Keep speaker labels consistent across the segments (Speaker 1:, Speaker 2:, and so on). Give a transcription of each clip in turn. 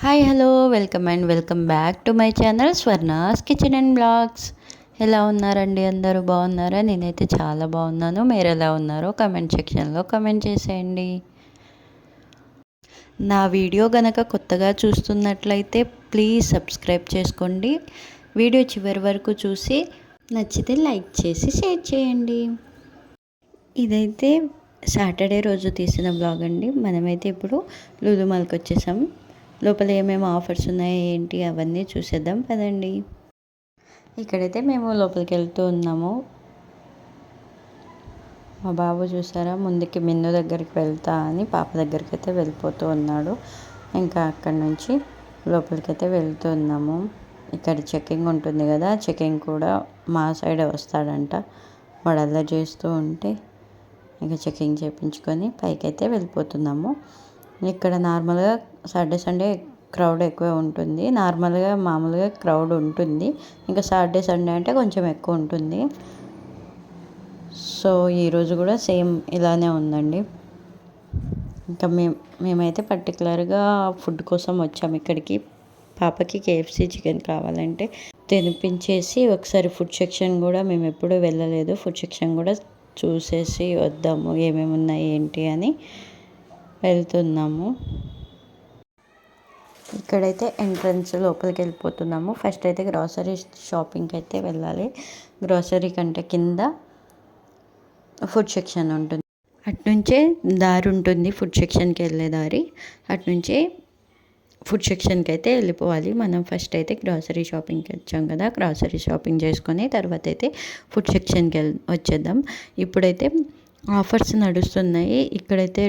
Speaker 1: Hi hello welcome back to my channel Swarna's kitchen and blogs. ఎలా ఉన్నారండి? అందరూ బాగున్నారా? నేనైతే చాలా బాగున్నాను. మీరు ఎలా ఉన్నారో కమెంట్ సెక్షన్లో కమెంట్ చేసేయండి. నా వీడియో గనక కొత్తగా చూస్తున్నట్లయితే ప్లీజ్ సబ్స్క్రైబ్ చేసుకోండి. వీడియో చివరి వరకు చూసి నచ్చితే లైక్ చేసి షేర్ చేయండి. ఇదైతే సాటర్డే రోజు తీసిన బ్లాగ్ అండి. మనమైతే ఇప్పుడు లులు మాల్కి వచ్చేసాం. లోపల ఏమేమి ఆఫర్స్ ఉన్నాయి ఏంటి అవన్నీ చూసేద్దాం పదండి. ఇక్కడైతే మేము లోపలికి వెళ్తూ ఉన్నాము. మా బాబు చూసారా, ముందుకి మిన్ను దగ్గరికి వెళ్తా అని పాప దగ్గరికి అయితే వెళ్ళిపోతూ ఉన్నాడు. ఇంకా అక్కడి నుంచి లోపలికి అయితే వెళ్తూ ఉన్నాము. ఇక్కడ చెకింగ్ ఉంటుంది కదా, చెకింగ్ కూడా మా సైడే వస్తాడంట. వాడు అలా చేస్తూ ఉంటే ఇంకా చెకింగ్ చేయించుకొని పైకి అయితే వెళ్ళిపోతున్నాము. ఇక్కడ నార్మల్గా సాటర్డే సండే క్రౌడ్ ఎక్కువ ఉంటుంది. నార్మల్గా మామూలుగా క్రౌడ్ ఉంటుంది. ఇంకా సాటర్డే సండే అంటే కొంచెం ఎక్కువ ఉంటుంది. సో ఈరోజు కూడా సేమ్ ఇలానే ఉందండి. ఇంకా మేమైతే పర్టికులర్గా ఫుడ్ కోసం వచ్చాము ఇక్కడికి. పాపకి కేఎఫ్సి చికెన్ కావాలంటే తినిపించేసి ఒకసారి ఫుడ్ సెక్షన్ కూడా మేము ఎప్పుడూ వెళ్ళలేదు. ఫుడ్ సెక్షన్ కూడా చూసేసి వద్దాము ఏమేమి ఉన్నాయి ఏంటి అని వెళ్తున్నాము. ఇక్కడైతే ఎంట్రన్స్ లోపలికి వెళ్ళిపోతున్నాము. ఫస్ట్ అయితే గ్రాసరీ షాపింగ్కి అయితే వెళ్ళాలి. గ్రాసరీ కంటే కింద ఫుడ్ సెక్షన్ ఉంటుంది. అటునుంచే దారి ఉంటుంది, ఫుడ్ సెక్షన్కి వెళ్ళే దారి. అటునుంచే ఫుడ్ సెక్షన్కి అయితే వెళ్ళిపోవాలి. మనం ఫస్ట్ అయితే గ్రాసరీ షాపింగ్కి వచ్చాం కదా, గ్రాసరీ షాపింగ్ చేసుకొని తర్వాత అయితే ఫుడ్ సెక్షన్కి వచ్చేద్దాం. ఇప్పుడైతే ఆఫర్స్ నడుస్తున్నాయి. ఇక్కడైతే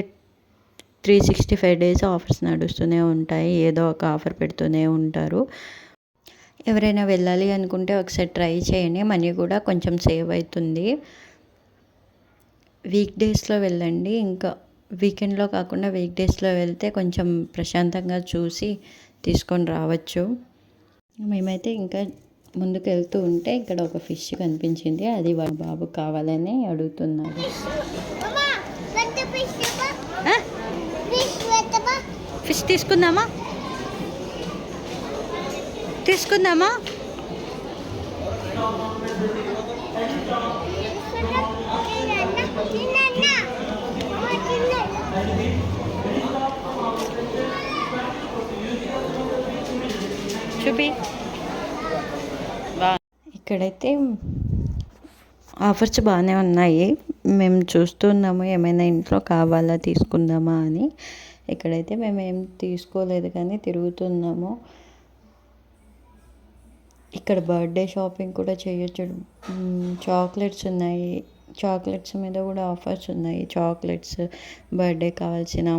Speaker 1: 365 days ఆఫర్స్ నడుస్తూనే ఉంటాయి. ఏదో ఒక ఆఫర్ పెడుతూనే ఉంటారు. ఎవరైనా వెళ్ళాలి అనుకుంటే ఒకసారి ట్రై చేయండి. మనీ కూడా కొంచెం సేవ్ అవుతుంది. వీక్ డేస్లో వెళ్ళండి. ఇంకా వీకెండ్లో కాకుండా వీక్ డేస్లో వెళ్తే కొంచెం ప్రశాంతంగా చూసి తీసుకొని రావచ్చు. మేమైతే ఇంకా ముందుకు వెళ్తూ ఉంటే ఇక్కడ ఒక ఫిష్ కనిపించింది. అది వాళ్ళ బాబు కావాలని అడుగుతున్నారు. ఫిష్ తీసుకుందామా? చూపి. ఇక్కడైతే ఆఫర్స్ బాగానే ఉన్నాయి. మేము చూస్తున్నాము ఏమైనా ఇంట్లో కావాలా తీసుకుందామా అని. ఇక్కడైతే మేము ఏం తీసుకోలేదు కానీ తిరుగుతున్నాము. ఇక్కడ బర్త్డే షాపింగ్ కూడా చేయొచ్చు. చాక్లెట్స్ ఉన్నాయి. చాక్లెట్స్ మీద కూడా ఆఫర్స్ ఉన్నాయి. చాక్లెట్స్, బర్త్డే కావాల్సిన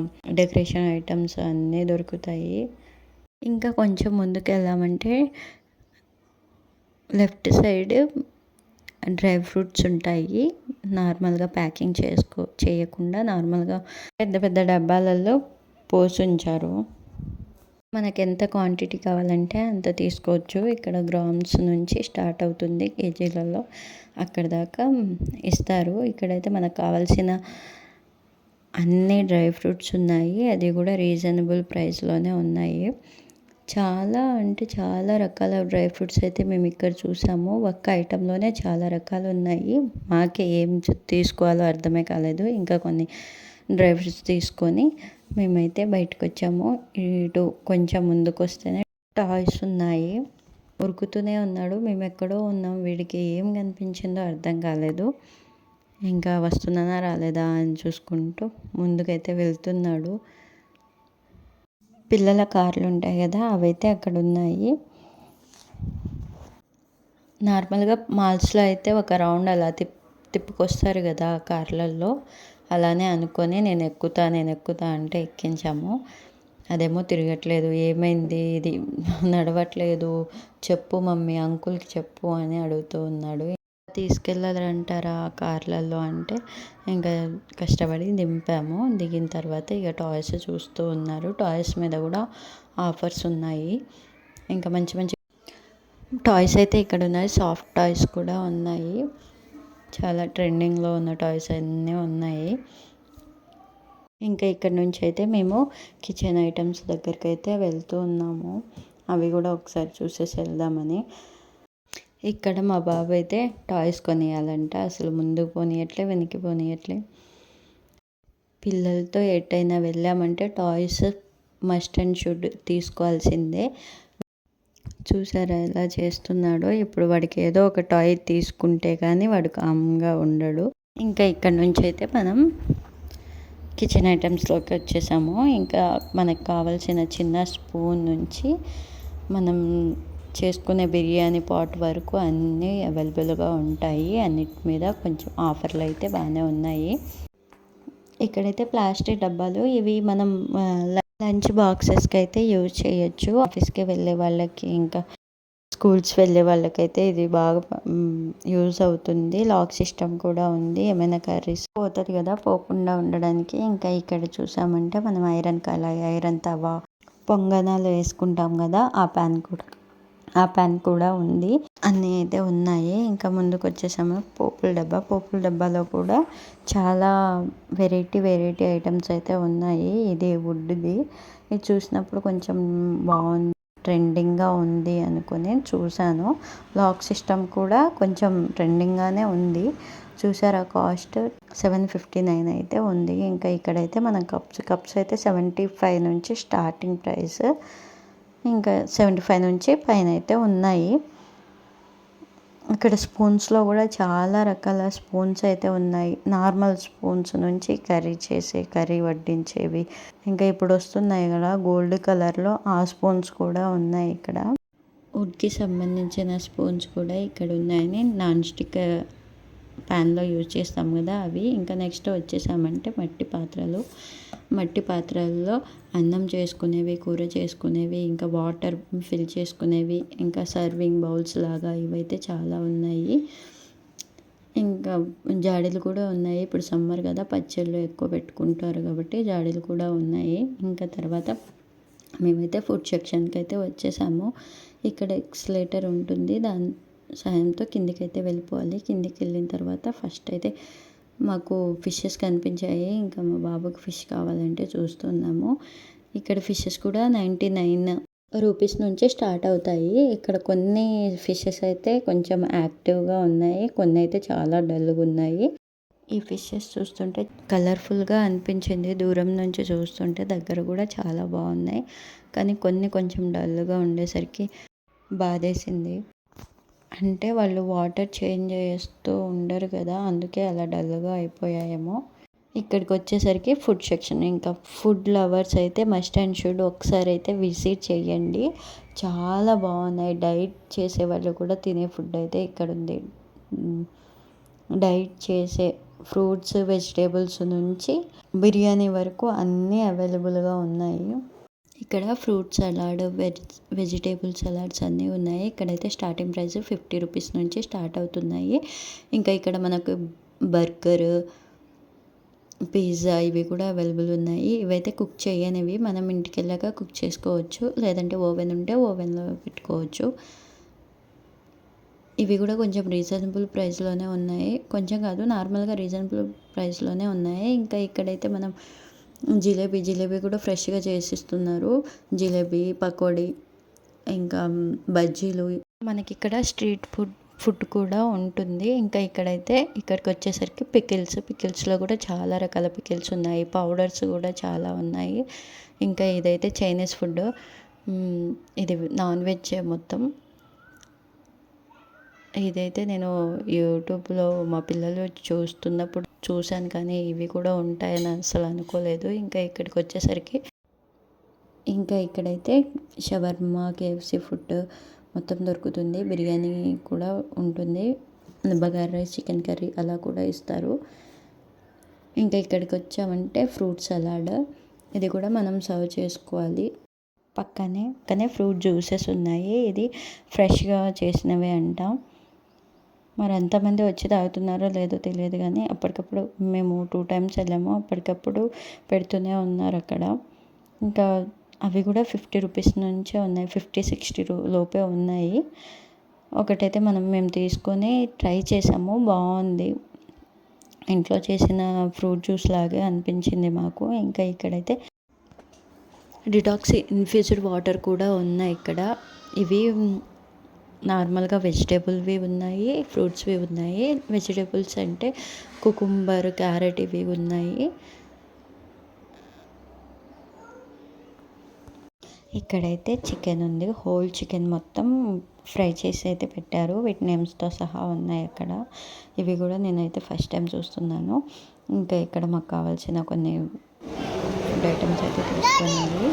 Speaker 1: డెకరేషన్ ఐటమ్స్ అన్నీ దొరుకుతాయి. ఇంకా కొంచెం ముందుకు వెళ్ళామంటే లెఫ్ట్ సైడ్ డ్రై ఫ్రూట్స్ ఉంటాయి. నార్మల్గా ప్యాకింగ్ చేయకుండా నార్మల్గా పెద్ద పెద్ద డబ్బాలలో పోసి ఉంచారు. మనకి ఎంత క్వాంటిటీ కావాలంటే అంత తీసుకోవచ్చు. ఇక్కడ గ్రామ్స్ నుంచి స్టార్ట్ అవుతుంది, కేజీలలో అక్కడ దాకా ఇస్తారు. ఇక్కడైతే మనకు కావాల్సిన అన్ని డ్రై ఫ్రూట్స్ ఉన్నాయి. అది కూడా రీజనబుల్ ప్రైస్లోనే ఉన్నాయి. చాలా అంటే చాలా రకాల డ్రై ఫ్రూట్స్ అయితే మేము ఇక్కడ చూసాము. ఒక్క ఐటెంలోనే చాలా రకాలు ఉన్నాయి. మాకే ఏం తీసుకోవాలో అర్థమే కాలేదు. ఇంకా కొన్ని డ్రై ఫ్రూట్స్ తీసుకొని మేమైతే బయటకు వచ్చాము. ఇటు కొంచెం ముందుకు వస్తేనే టాయ్స్ ఉన్నాయి. ఉరుకుతూనే ఉన్నాడు. మేము ఎక్కడో ఉన్నాం, వీడికి ఏం కనిపించిందో అర్థం కాలేదు. ఇంకా వస్తున్నానా రాలేదా అని చూసుకుంటూ ముందుకైతే వెళ్తున్నాడు. పిల్లల కార్లు ఉంటాయి కదా, అవైతే అక్కడ ఉన్నాయి. నార్మల్గా మాల్స్లో అయితే ఒక రౌండ్ అలా తిప్పుకొస్తారు కదా కార్లలో, అలానే అనుకొని నేను ఎక్కుతా అంటే ఎక్కించాము. అదేమో తిరగట్లేదు. ఏమైంది, ఇది నడవట్లేదు, చెప్పు మమ్మీ, అంకుల్కి చెప్పు అని అడుగుతూ ఉన్నాడు. తీసుకెళ్ళాలంటారా కార్లలో అంటే ఇంకా కష్టపడి దింపాము. దిగిన తర్వాత ఇక టాయ్స్ చూస్తూ ఉన్నారు. టాయ్స్ మీద కూడా ఆఫర్స్ ఉన్నాయి. ఇంకా మంచి మంచి టాయ్స్ అయితే ఇక్కడ ఉన్నాయి. సాఫ్ట్ టాయ్స్ కూడా ఉన్నాయి. చాలా ట్రెండింగ్లో ఉన్న టాయ్స్ అన్నీ ఉన్నాయి. ఇంకా ఇక్కడ నుంచి అయితే మేము కిచెన్ ఐటమ్స్ దగ్గరికి అయితే వెళ్తూ ఉన్నాము. అవి కూడా ఒకసారి చూసేసి వెళ్దామని. ఇక్కడ మా బాబు అయితే టాయ్స్ కొనియాలంట. అసలు ముందుకు పోనీయట్లే, వెనక్కి పోనీయట్లే. పిల్లలతో ఎటైనా వెళ్ళామంటే టాయ్స్ మస్ట్ అండ్ షుడ్ తీసుకోవాల్సిందే. చూసారా ఎలా చేస్తున్నాడో. ఇప్పుడు వాడికి ఏదో ఒక టాయ్ తీసుకుంటే కానీ వాడు కామ్గా ఉండడు. ఇంకా ఇక్కడ నుంచి అయితే మనం కిచెన్ ఐటమ్స్లోకి వచ్చేసాము. ఇంకా మనకు కావాల్సిన చిన్న స్పూన్ నుంచి మనం చేసుకునే బిర్యానీ పాట్ వరకు అన్నీ అవైలబుల్గా ఉంటాయి. అన్నిటి మీద కొంచెం ఆఫర్లు అయితే బాగానే ఉన్నాయి. ఇక్కడైతే ప్లాస్టిక్ డబ్బాలు, ఇవి మనం లంచ్ బాక్సెస్కి అయితే యూజ్ చేయొచ్చు. ఆఫీస్కి వెళ్ళే వాళ్ళకి, ఇంకా స్కూల్స్ వెళ్ళే వాళ్ళకైతే ఇది బాగా యూజ్ అవుతుంది. లాక్ సిస్టమ్ కూడా ఉంది. ఏమైనా కర్రీస్ పోతుంది కదా, పోకుండా ఉండడానికి. ఇంకా ఇక్కడ చూసామంటే మనం ఐరన్ కళాయి, ఐరన్ తవా, పొంగనాలు వేసుకుంటాం కదా, ఆ ప్యాన్ కూడా ఉంది. అన్నీ అయితే ఉన్నాయి. ఇంకా ముందుకు వచ్చేసాము పోపుల డబ్బాలో కూడా చాలా వెరైటీ ఐటమ్స్ అయితే ఉన్నాయి. ఇది వుడ్ది. ఇది చూసినప్పుడు కొంచెం బాగుంది, ట్రెండింగ్గా ఉంది అనుకుని చూశాను. లాక్ సిస్టమ్ కూడా కొంచెం ట్రెండింగ్గానే ఉంది. చూసారా, కాస్ట్ 759 అయితే ఉంది. ఇంకా ఇక్కడైతే మనం కప్స్ అయితే 75 నుంచి స్టార్టింగ్ ప్రైస్, ఇంకా 75 నుంచి పైన అయితే ఉన్నాయి. ఇక్కడ స్పూన్స్లో కూడా చాలా రకాల స్పూన్స్ అయితే ఉన్నాయి. నార్మల్ స్పూన్స్ నుంచి కర్రీ వడ్డించేవి, ఇంకా ఇప్పుడు వస్తున్నాయి కదా గోల్డ్ కలర్లో, ఆ స్పూన్స్ కూడా ఉన్నాయి. ఇక్కడ వుడ్కి సంబంధించిన స్పూన్స్ కూడా ఇక్కడ ఉన్నాయని. నాన్ స్టిక్ ప్యాన్లో యూజ్ చేస్తాం కదా అవి. ఇంకా నెక్స్ట్ వచ్చేసామంటే మట్టి పాత్రల్లో అన్నం చేసుకునేవి, కూర చేసుకునేవి, ఇంకా వాటర్ ఫిల్ చేసుకునేవి, ఇంకా సర్వింగ్ బౌల్స్ లాగా ఇవైతే చాలా ఉన్నాయి. ఇంకా జాడీలు కూడా ఉన్నాయి. ఇప్పుడు సమ్మర్ కదా, పచ్చళ్ళు ఎక్కువ పెట్టుకుంటారు కాబట్టి జాడీలు కూడా ఉన్నాయి. ఇంకా తర్వాత మేమైతే ఫుడ్ సెక్షన్కి అయితే వచ్చేసాము. ఇక్కడ ఎక్స్లేటర్ ఉంటుంది, దాని సాయంతో కిందికైతే వెళ్ళిపోవాలి. కిందికి వెళ్ళిన తర్వాత ఫస్ట్ అయితే మాకు ఫిషెస్ కనిపించాయి. ఇంకా మా బాబుకి ఫిష్ కావాలంటే చూస్తున్నాము. ఇక్కడ ఫిషెస్ కూడా 99 రూపీస్ నుంచి స్టార్ట్ అవుతాయి. ఇక్కడ కొన్ని ఫిషెస్ అయితే కొంచెం యాక్టివ్గా ఉన్నాయి, కొన్ని అయితే చాలా డల్గా ఉన్నాయి. ఈ ఫిషెస్ చూస్తుంటే కలర్ఫుల్గా అనిపించింది దూరం నుంచి చూస్తుంటే. దగ్గర కూడా చాలా బాగున్నాయి, కానీ కొన్ని కొంచెం డల్గా ఉండేసరికి బాధేసింది. అంటే వాళ్ళు వాటర్ చేంజ్ చేస్తూ ఉండరు కదా, అందుకే అలా డల్గా అయిపోయాయేమో. ఇక్కడికి వచ్చేసరికి ఫుడ్ సెక్షన్. ఇంకా ఫుడ్ లవర్స్ అయితే మస్ట్ అండ్ షుడ్ ఒకసారి అయితే విజిట్ చేయండి. చాలా బాగున్నాయి. డైట్ చేసే వాళ్ళు కూడా తినే ఫుడ్ అయితే ఇక్కడ ఉంది. డైట్ చేసే ఫ్రూట్స్, వెజిటేబుల్స్ నుంచి బిర్యానీ వరకు అన్నీ అవైలబుల్గా ఉన్నాయి. ఇక్కడ ఫ్రూట్ సలాడ్, వెజిటేబుల్ సలాడ్స్ అన్నీ ఉన్నాయి. ఇక్కడైతే స్టార్టింగ్ ప్రైస్ 50 రూపీస్ నుంచి స్టార్ట్ అవుతున్నాయి. ఇంకా ఇక్కడ మనకు బర్గర్, పిజ్జా ఇవి కూడా అవైలబుల్ ఉన్నాయి. ఇవైతే కుక్ చేయనివి, మనం ఇంటికి వెళ్ళాక కుక్ చేసుకోవచ్చు, లేదంటే ఓవెన్ ఉంటే ఓవెన్లో పెట్టుకోవచ్చు. ఇవి కూడా కొంచెం రీజనబుల్ ప్రైస్లోనే ఉన్నాయి. కొంచెం కాదు, నార్మల్గా రీజనబుల్ ప్రైస్లోనే ఉన్నాయి. ఇంకా ఇక్కడైతే మనం జిలేబీ కూడా ఫ్రెష్గా చేసిస్తున్నారు. జిలేబీ, పకోడీ, ఇంకా బజ్జీలు. మనకి ఇక్కడ స్ట్రీట్ ఫుడ్ కూడా ఉంటుంది. ఇంకా ఇక్కడికి వచ్చేసరికి పికిల్స్లో కూడా చాలా రకాల పికిల్స్ ఉన్నాయి. పౌడర్స్ కూడా చాలా ఉన్నాయి. ఇంకా ఇదైతే చైనీస్ ఫుడ్, ఇది నాన్ వెజ్ మొత్తం. ఇదైతే నేను యూట్యూబ్లో మా పిల్లలు చూస్తున్నప్పుడు చూశాను, కానీ ఇవి కూడా ఉంటాయని అసలు అనుకోలేదు. ఇంకా ఇక్కడికి వచ్చేసరికి ఇక్కడైతే షవర్మా, కేఎఫ్సి ఫుడ్ మొత్తం దొరుకుతుంది. బిర్యానీ కూడా ఉంటుంది, బగారా రైస్, చికెన్ కర్రీ అలా కూడా ఇస్తారు. ఇంకా ఇక్కడికి వచ్చామంటే ఫ్రూట్ సలాడ్, ఇది కూడా మనం సర్వ్ చేసుకోవాలి. పక్కనే ఫ్రూట్ జ్యూసెస్ ఉన్నాయి. ఇది ఫ్రెష్గా చేసినవే అంట. మరి ఎంతమంది వచ్చి తాగుతున్నారో లేదో తెలియదు, కానీ అప్పటికప్పుడు మేము 2 times వెళ్ళాము, అప్పటికప్పుడు పెడుతూనే ఉన్నారు అక్కడ. ఇంకా అవి కూడా 50 రూపీస్ నుంచే ఉన్నాయి, 50-60 లోపే ఉన్నాయి. ఒకటైతే మేము తీసుకొని ట్రై చేసాము, బాగుంది. ఇంట్లో చేసిన ఫ్రూట్ జ్యూస్ లాగే అనిపించింది మాకు. ఇంకా ఇక్కడైతే డిటాక్స్ ఇన్ఫ్యూజ్డ్ వాటర్ కూడా ఉన్నాయి ఇక్కడ. ఇవి నార్మల్గా వెజిటేబుల్వి ఉన్నాయి, ఫ్రూట్స్వి ఉన్నాయి. వెజిటేబుల్స్ అంటే కుకుంబర్, క్యారెట్ ఇవి ఉన్నాయి. ఇక్కడైతే చికెన్ ఉంది. హోల్ చికెన్ మొత్తం ఫ్రై చేసి అయితే పెట్టారు. వీటి నేమ్స్తో సహా ఉన్నాయి అక్కడ. ఇవి కూడా నేనైతే ఫస్ట్ టైం చూస్తున్నాను. ఇంకా ఇక్కడ మాకు కావాల్సిన కొన్ని ఫుడ్ ఐటమ్స్ అయితే తీసుకునేది.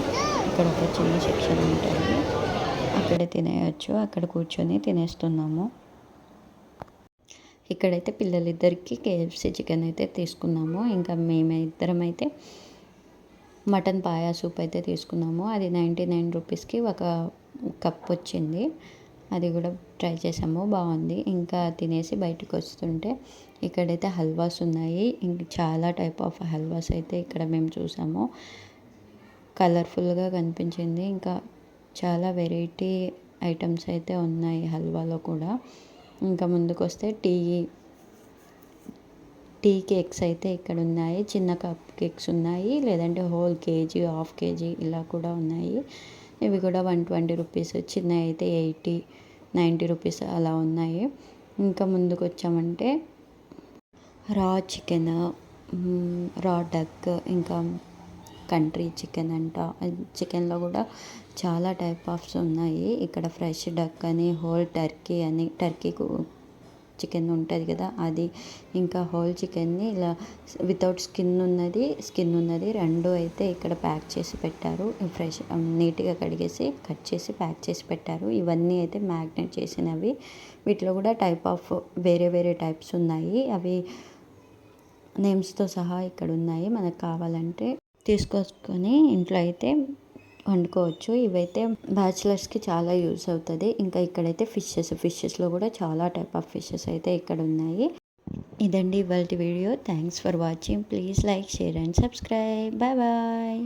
Speaker 1: ఇక్కడ ఒక చిన్న సెక్షన్ ఉంటుంది, అక్కడే తినేయచ్చు. అక్కడ కూర్చొని తినేస్తున్నాము. ఇక్కడైతే పిల్లలిద్దరికి KFC చికెన్ అయితే తీసుకున్నాము. ఇంకా మేమిద్దరం అయితే మటన్ పాయా సూప్ అయితే తీసుకున్నాము. అది 99 రూపీస్కి ఒక కప్ వచ్చింది. అది కూడా ట్రై చేసాము, బాగుంది. ఇంకా తినేసి బయటకు వస్తుంటే ఇక్కడైతే హల్వాస్ ఉన్నాయి. ఇంక చాలా టైప్ ఆఫ్ హల్వాస్ అయితే ఇక్కడ మేము చూసాము. కలర్ఫుల్గా కనిపించింది. ఇంకా చాలా వెరైటీ ఐటమ్స్ అయితే ఉన్నాయి హల్వాలో కూడా. ఇంకా ముందుకు వస్తే టీ కేక్స్ అయితే ఇక్కడ ఉన్నాయి. చిన్న కప్ కేక్స్ ఉన్నాయి, లేదంటే హోల్ కేజీ, హాఫ్ కేజీ ఇలా కూడా ఉన్నాయి. ఇవి కూడా 120 రూపీస్, చిన్నవి అయితే 80, 90 రూపీస్ అలా ఉన్నాయి. ఇంకా ముందుకు వచ్చామంటే రా చికెన్, రా డక్, ఇంకా కంట్రీ చికెన్ అంట. చికెన్లో కూడా చాలా టైప్ ఆఫ్స్ ఉన్నాయి. ఇక్కడ ఫ్రెష్ డక్ అని, హోల్ టర్కీ అని, టర్కీ చికెన్ ఉంటుంది కదా అది, ఇంకా హోల్ చికెన్ని ఇలా వితౌట్ స్కిన్ ఉన్నది రెండు అయితే ఇక్కడ ప్యాక్ చేసి పెట్టారు. ఫ్రెష్ నీట్గా కడిగేసి కట్ చేసి ప్యాక్ చేసి పెట్టారు. ఇవన్నీ అయితే మ్యాగ్నేట్ చేసినవి. వీటిలో కూడా టైప్ ఆఫ్ వేరే వేరే టైప్స్ ఉన్నాయి. అవి నేమ్స్తో సహా ఇక్కడ ఉన్నాయి. మనకు కావాలంటే తీసుకొచ్చుకొని ఇంట్లో అయితే వండుకోవచ్చు. ఇవైతే బ్యాచిలర్స్కి చాలా యూస్ అవుతుంది. ఇంకా ఇక్కడైతే ఫిషెస్లో కూడా చాలా టైప్ ఆఫ్ ఫిషెస్ అయితే ఇక్కడ ఉన్నాయి. ఇదండి ఇవాల్టి వీడియో. Thanks for watching. Please like, share and subscribe. Bye bye.